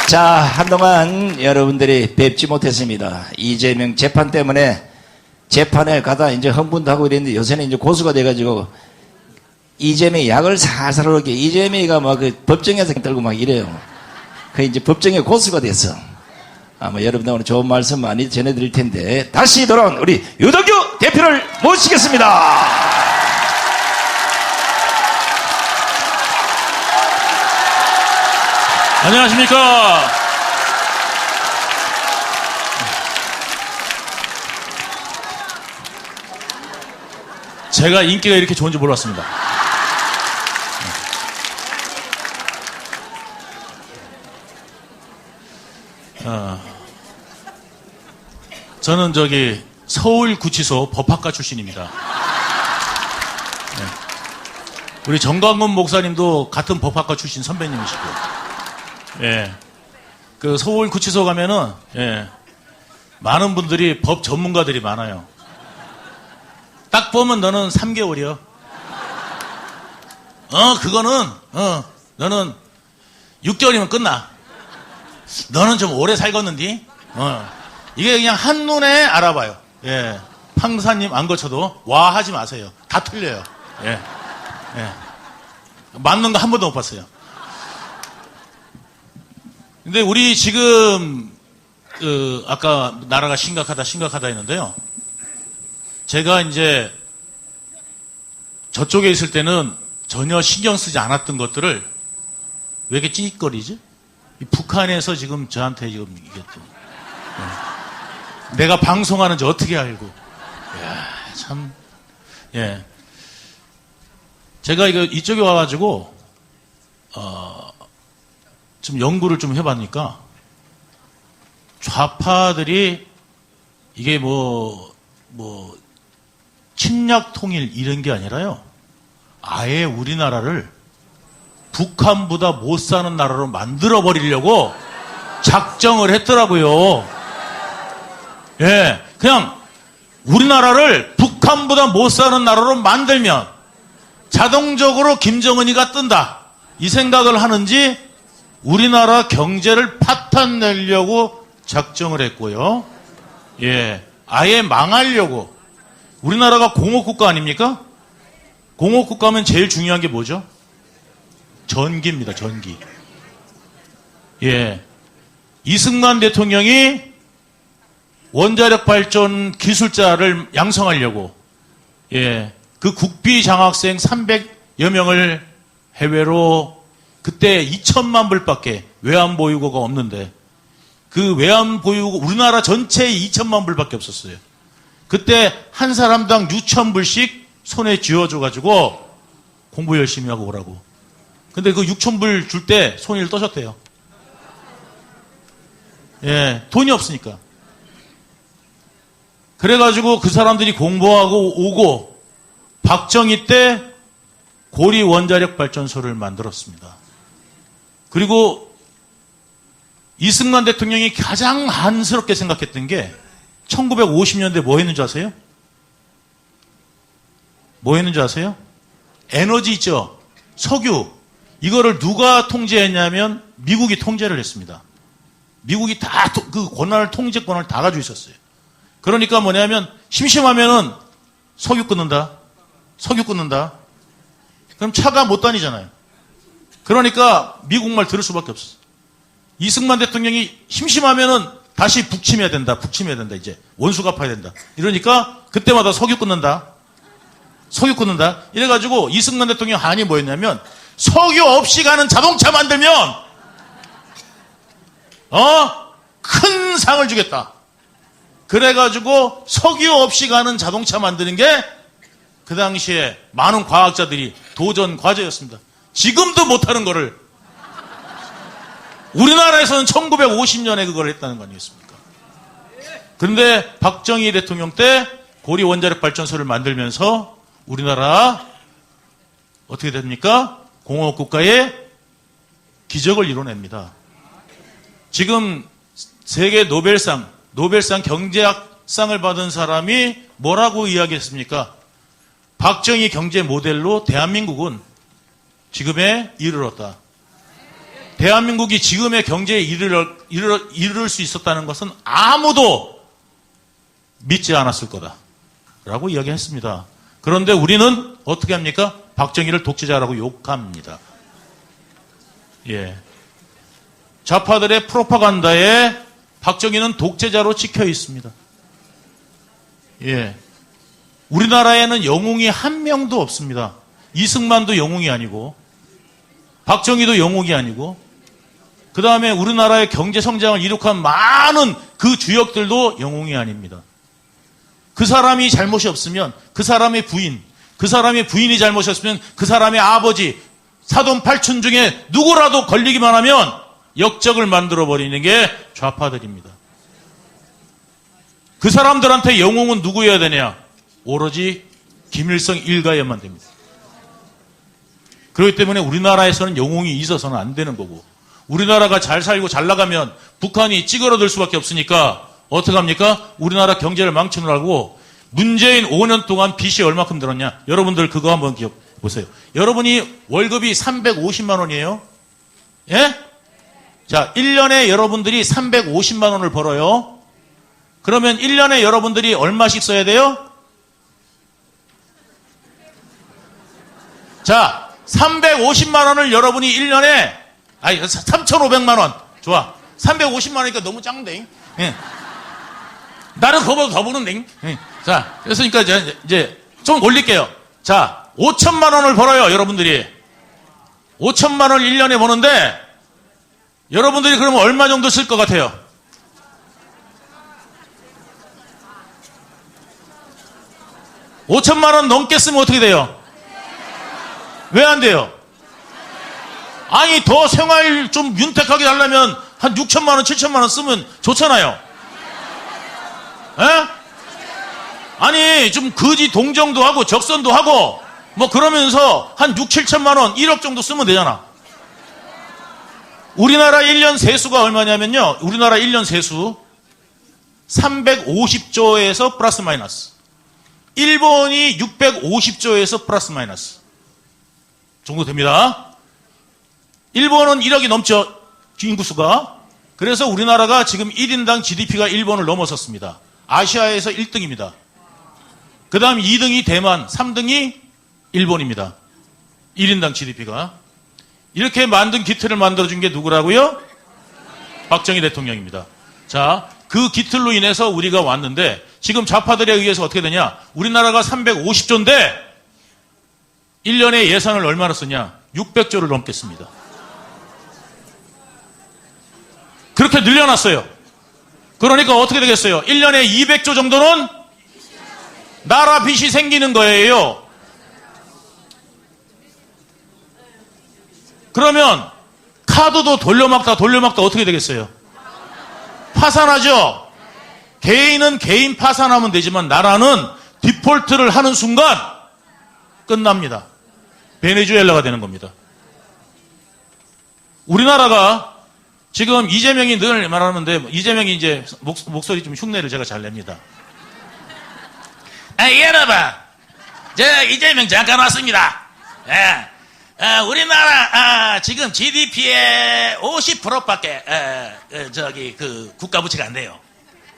자, 한동안 여러분들이 뵙지 못했습니다. 이재명 재판 때문에 재판에 가다 이제 흥분도 하고 이랬는데 요새는 이제 고수가 돼가지고 이재명이 약을 살살 오르게 이재명이가 막 그 법정에서 떨고 막 이래요. 그 이제 법정에 고수가 됐어. 아마 여러분들 오늘 좋은 말씀 많이 전해드릴 텐데 다시 돌아온 우리 유덕규 대표를 모시겠습니다. 안녕하십니까. 제가 인기가 이렇게 좋은지 몰랐습니다. 저는 서울구치소 법학과 출신입니다. 네. 우리 정광훈 목사님도 같은 법학과 출신 선배님이시고, 예. 그 서울구치소 가면은, 예. 많은 분들이 법 전문가들이 많아요. 딱 보면 너는 3개월이요. 너는 6개월이면 끝나. 너는 좀 오래 살겠는디? 이게 그냥 한눈에 알아봐요. 예. 판사님 안 거쳐도 와 하지 마세요. 다 틀려요. 예. 예. 맞는 거 한 번도 못 봤어요. 근데 우리 지금, 아까 나라가 심각하다 했는데요. 제가 이제 저쪽에 있을 때는 전혀 신경 쓰지 않았던 것들을 왜 이렇게 찌릿거리지? 북한에서 지금 저한테 지금 이게 또 내가 방송하는지 어떻게 알고? 이야, 참, 예. 제가 이쪽에 와가지고 좀 연구를 좀 해봤으니까 좌파들이 이게 침략 통일 이런 게 아니라요. 아예 우리나라를 북한보다 못 사는 나라로 만들어 버리려고 작정을 했더라고요. 예. 그냥 우리나라를 북한보다 못 사는 나라로 만들면 자동적으로 김정은이가 뜬다. 이 생각을 하는지 우리나라 경제를 파탄 내려고 작정을 했고요. 예. 아예 망하려고. 우리나라가 공업국가 아닙니까? 공업국가면 제일 중요한 게 뭐죠? 전기입니다, 전기. 예. 이승만 대통령이 원자력 발전 기술자를 양성하려고, 예. 그 국비 장학생 300여 명을 해외로 그때 2천만 불밖에 외환보유고가 없는데 그 외환보유고 우리나라 전체에 2천만 불밖에 없었어요. 그때 한 사람당 6,000불씩 손에 쥐어줘가지고 공부 열심히 하고 오라고. 근데 그 6,000불 줄 때 손을 떠셨대요. 예, 돈이 없으니까. 그래가지고 그 사람들이 공부하고 오고 박정희 때 고리 원자력 발전소를 만들었습니다. 그리고 이승만 대통령이 가장 한스럽게 생각했던 게 1950년대 뭐 했는지 아세요? 뭐 했는지 아세요? 에너지 있죠? 석유. 이거를 누가 통제했냐면 미국이 통제를 했습니다. 미국이 다 그 권한을 통제권을 다 가지고 있었어요. 그러니까 뭐냐면 심심하면은 석유 끊는다. 석유 끊는다. 그럼 차가 못 다니잖아요. 그러니까 미국 말 들을 수밖에 없었어요. 이승만 대통령이 심심하면은 다시 북침해야 된다. 북침해야 된다. 이제 원수 갚아야 된다. 이러니까 그때마다 석유 끊는다. 석유 끊는다. 이래가지고 이승만 대통령 한이 뭐였냐면 석유 없이 가는 자동차 만들면 큰 상을 주겠다. 그래가지고 석유 없이 가는 자동차 만드는 게 그 당시에 많은 과학자들이 도전 과제였습니다. 지금도 못하는 거를 우리나라에서는 1950년에 그걸 했다는 거 아니겠습니까? 그런데 박정희 대통령 때 고리 원자력 발전소를 만들면서 우리나라 어떻게 됩니까? 공업국가의 기적을 이뤄냅니다. 지금 세계 노벨상 경제학상을 받은 사람이 뭐라고 이야기했습니까? 박정희 경제 모델로 대한민국은 지금에 이르렀다. 대한민국이 지금의 경제에 이를 수 있었다는 것은 아무도 믿지 않았을 거다라고 이야기했습니다. 그런데 우리는 어떻게 합니까? 박정희를 독재자라고 욕합니다. 예. 좌파들의 프로파간다에 박정희는 독재자로 찍혀 있습니다. 예. 우리나라에는 영웅이 한 명도 없습니다. 이승만도 영웅이 아니고, 박정희도 영웅이 아니고, 그 다음에 우리나라의 경제 성장을 이룩한 많은 그 주역들도 영웅이 아닙니다. 그 사람이 잘못이 없으면 그 사람의 부인, 그 사람의 부인이 잘못이 없으면 그 사람의 아버지, 사돈 팔촌 중에 누구라도 걸리기만 하면 역적을 만들어버리는 게 좌파들입니다. 그 사람들한테 영웅은 누구여야 되냐? 오로지 김일성 일가여만 됩니다. 그렇기 때문에 우리나라에서는 영웅이 있어서는 안 되는 거고, 우리나라가 잘 살고 잘 나가면 북한이 찌그러들 수밖에 없으니까 어떻게 합니까? 우리나라 경제를 망치느라고 문재인 5년 동안 빚이 얼마큼 들었냐? 여러분들 그거 한번 기억해 보세요. 여러분이 월급이 350만 원이에요? 예? 자, 1년에 여러분들이 350만 원을 벌어요. 그러면 1년에 여러분들이 얼마씩 써야 돼요? 자, 350만 원을 여러분이 1년에, 3,500만 원. 좋아. 350만 원이니까 너무 작은데. 예. 나는 그거보다 더 버는데. 예. 자, 그래서니까 이제 좀 올릴게요. 자, 5천만 원을 벌어요, 여러분들이. 5천만 원을 1년에 버는데, 여러분들이 그러면 얼마 정도 쓸 것 같아요? (5천만 원) 넘게 쓰면 어떻게 돼요? 왜 안 돼요? 아니, 더 생활 좀 윤택하게 하려면 한 6천만 원, 7천만 원 쓰면 좋잖아요. 에? 아니, 좀 거지 동정도 하고 적선도 하고 뭐 그러면서 한 6, 7천만 원, 1억 정도 쓰면 되잖아. 우리나라 1년 세수가 얼마냐면요. 우리나라 1년 세수 350조에서 플러스 마이너스. 일본이 650조에서 플러스 마이너스 정도 됩니다. 일본은 1억이 넘죠. 인구수가. 그래서 우리나라가 지금 1인당 GDP가 일본을 넘어섰습니다. 아시아에서 1등입니다. 그 다음 2등이 대만, 3등이 일본입니다. 1인당 GDP가. 이렇게 만든 기틀을 만들어준 게 누구라고요? 박정희 대통령입니다. 자, 그 기틀로 인해서 우리가 왔는데 지금 좌파들에 의해서 어떻게 되냐? 우리나라가 350조인데 1년에 예산을 얼마나 쓰냐? 600조를 넘겠습니다. 그렇게 늘려놨어요. 그러니까 어떻게 되겠어요? 1년에 200조 정도는 나라 빚이 생기는 거예요. 그러면 카드도 돌려막다 어떻게 되겠어요? 파산하죠? 개인은 개인 파산하면 되지만 나라는 디폴트를 하는 순간 끝납니다. 베네수엘라가 되는 겁니다. 우리나라가 지금 이재명이 늘 말하는데, 이재명이 이제 목소리 좀 흉내를 제가 잘 냅니다. 여러분, 저 이재명 잠깐 왔습니다. 우리나라 지금 GDP의 50%밖에 그 국가 부채가 안 돼요.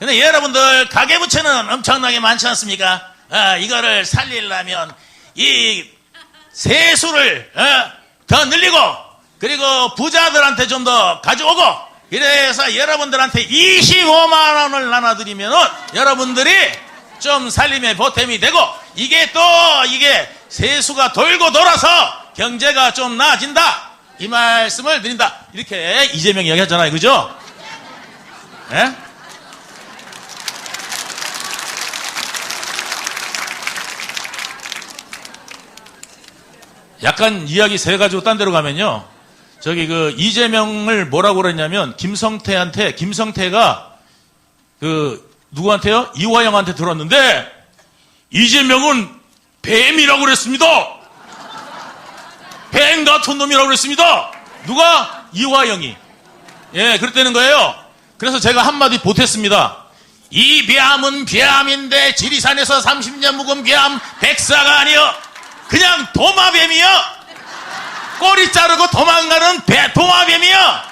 근데 여러분들 가계 부채는 엄청나게 많지 않습니까? 이거를 살리려면 이 세수를 더 늘리고, 그리고 부자들한테 좀 더 가져오고, 이래서 여러분들한테 25만 원을 나눠드리면은 여러분들이 좀 살림에 보탬이 되고, 이게 세수가 돌고 돌아서 경제가 좀 나아진다, 이 말씀을 드린다. 이렇게 이재명 이야기 하잖아요. 그죠? 예? 약간 이야기 세 가지고 딴 데로 가면요. 저기 그 이재명을 뭐라고 그랬냐면, 김성태가 누구한테요? 이화영한테 들었는데, 이재명은 뱀이라고 그랬습니다. 뱀 같은 놈이라고 그랬습니다. 누가? 이화영이. 예, 그랬다는 거예요. 그래서 제가 한마디 보탰습니다. 이 뱀은 뱀인데 지리산에서 30년 묵은 뱀, 백사가 아니여. 그냥 도마뱀이여. 꼬리 자르고 도망가는 도마뱀이야.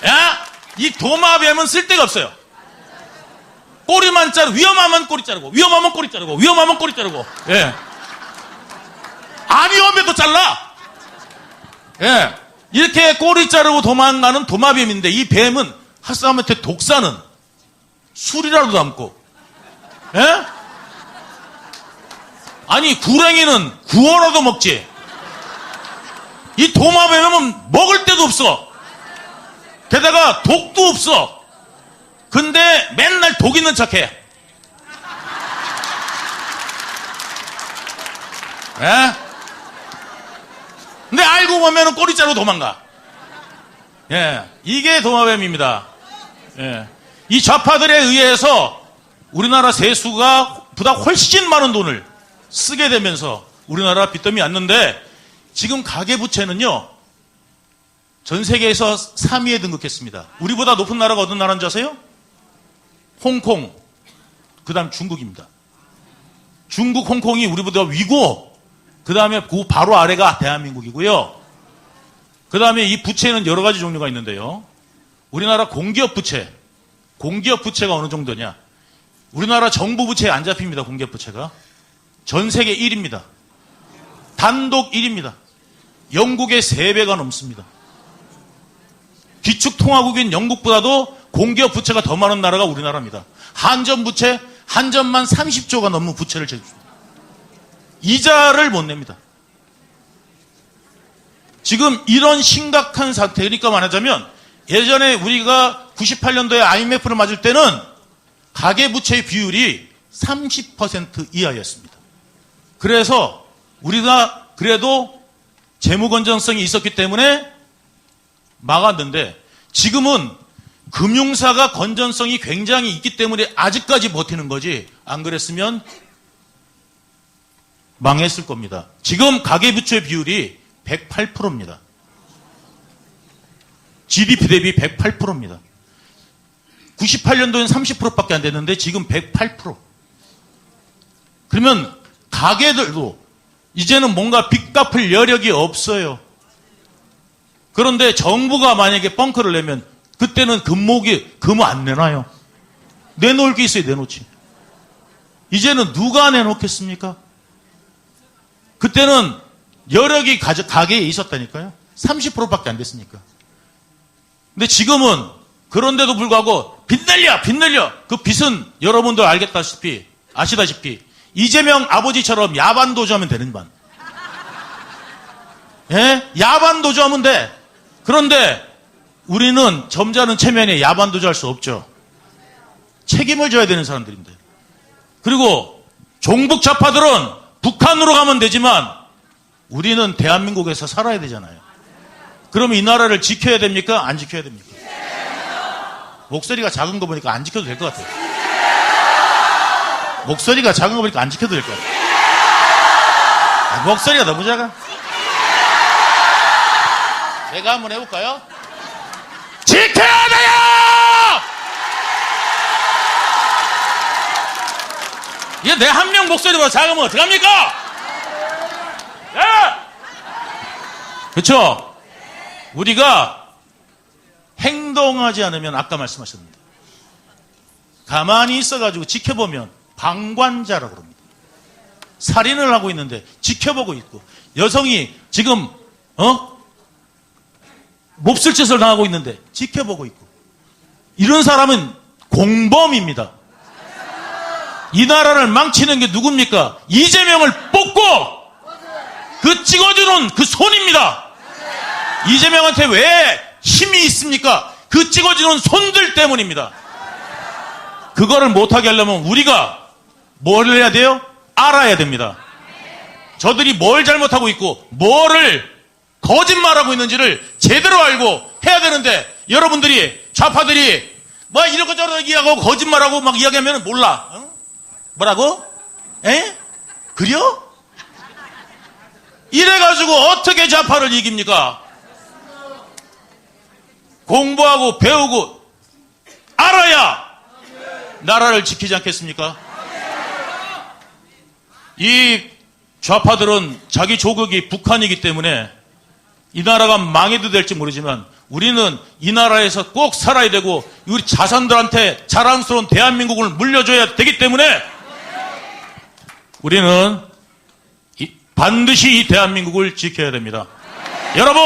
야, 이 도마뱀은 쓸데가 없어요. 꼬리만 자르고, 위험하면 꼬리 자르고, 위험하면 꼬리 자르고, 위험하면 꼬리 자르고, 예. 안 위험해도 잘라. 예. 이렇게 꼬리 자르고 도망가는 도마뱀인데, 이 뱀은 핫사람한테 독사는 술이라도 담고, 예? 아니, 구랭이는 구워라도 먹지. 이 도마뱀은 먹을 데도 없어. 게다가 독도 없어. 근데 맨날 독 있는 척해. 예? 근데 알고 보면은 꼬리 자르고 도망가. 예. 이게 도마뱀입니다. 예. 이 좌파들에 의해서 우리나라 세수가 보다 훨씬 많은 돈을 쓰게 되면서 우리나라 빚더미 왔는데 지금 가계부채는요, 전 세계에서 3위에 등극했습니다. 우리보다 높은 나라가 어떤 나라인지 아세요? 홍콩, 그 다음 중국입니다. 중국, 홍콩이 우리보다 위고, 그 다음에 그 바로 아래가 대한민국이고요. 그 다음에 이 부채는 여러 가지 종류가 있는데요. 우리나라 공기업 부채, 공기업 부채가 어느 정도냐? 우리나라 정부 부채에 안 잡힙니다, 공기업 부채가. 전 세계 1위입니다. 단독 1위입니다. 영국의 3배가 넘습니다. 기축통화국인 영국보다도 공기업 부채가 더 많은 나라가 우리나라입니다. 한전 부채, 한전만 30조가 넘는 부채를 제줍니다. 이자를 못 냅니다. 지금 이런 심각한 상태, 그러니까 말하자면 예전에 우리가 98년도에 IMF를 맞을 때는 가계부채의 비율이 30% 이하였습니다. 그래서 우리가 그래도 재무 건전성이 있었기 때문에 막았는데 지금은 금융사가 건전성이 굉장히 있기 때문에 아직까지 버티는 거지, 안 그랬으면 망했을 겁니다. 지금 가계부채 비율이 108%입니다. GDP 대비 108%입니다. 98년도엔 30%밖에 안 됐는데 지금 108%. 그러면 가게들도 이제는 뭔가 빚 갚을 여력이 없어요. 그런데 정부가 만약에 뻥크를 내면 그때는 금무 안 내놔요. 내놓을 게 있어야 내놓지. 이제는 누가 내놓겠습니까? 그때는 여력이 가게에 있었다니까요. 30%밖에 안 됐으니까. 근데 지금은 그런데도 불구하고 빚 늘려. 그 빚은 여러분도 아시다시피 이재명 아버지처럼 야반도주하면 되는 반. 예? 야반도주하면 돼. 그런데 우리는 점잖은 체면에 야반도주할 수 없죠. 책임을 져야 되는 사람들인데. 그리고 종북 좌파들은 북한으로 가면 되지만 우리는 대한민국에서 살아야 되잖아요. 그러면 이 나라를 지켜야 됩니까? 안 지켜야 됩니까? 목소리가 작은 거 보니까 안 지켜도 될 것 같아요. 목소리가 작은 거 보니까 안 지켜도 될 것 같아요. 목소리가 너무 작아. 제가 한번 해볼까요? 지켜야 돼요! 이게 내 한 명 목소리보다 작으면 어떡합니까? 예! 그렇죠? 우리가 행동하지 않으면 아까 말씀하셨는데 가만히 있어가지고 지켜보면 방관자라고 그럽니다. 살인을 하고 있는데 지켜보고 있고, 여성이 지금 몹쓸 짓을 당하고 있는데 지켜보고 있고, 이런 사람은 공범입니다. 이 나라를 망치는 게 누굽니까? 이재명을 뽑고 그 찍어주는 그 손입니다. 이재명한테 왜 힘이 있습니까? 그 찍어주는 손들 때문입니다. 그거를 못하게 하려면 우리가 뭘 해야 돼요? 알아야 됩니다. 저들이 뭘 잘못하고 있고 뭐를 거짓말하고 있는지를 제대로 알고 해야 되는데, 여러분들이 좌파들이 뭐 이렇게저렇게 얘기하고 거짓말하고 막 이야기하면 몰라. 뭐라고? 에? 그려? 이래가지고 어떻게 좌파를 이깁니까? 공부하고 배우고 알아야 나라를 지키지 않겠습니까? 이 좌파들은 자기 조국이 북한이기 때문에 이 나라가 망해도 될지 모르지만 우리는 이 나라에서 꼭 살아야 되고 우리 자손들한테 자랑스러운 대한민국을 물려줘야 되기 때문에 우리는 반드시 이 대한민국을 지켜야 됩니다. 여러분,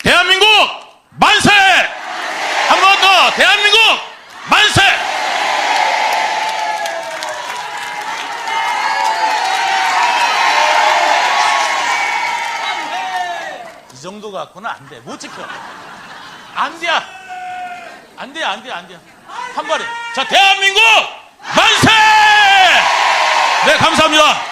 대한민국 만세! 한 번 더 대한민국 만세! 이 정도 갖고는 안 돼. 못 지켜. 안 돼. 안 돼. 한 발에. 자, 대한민국 만세! 네, 감사합니다.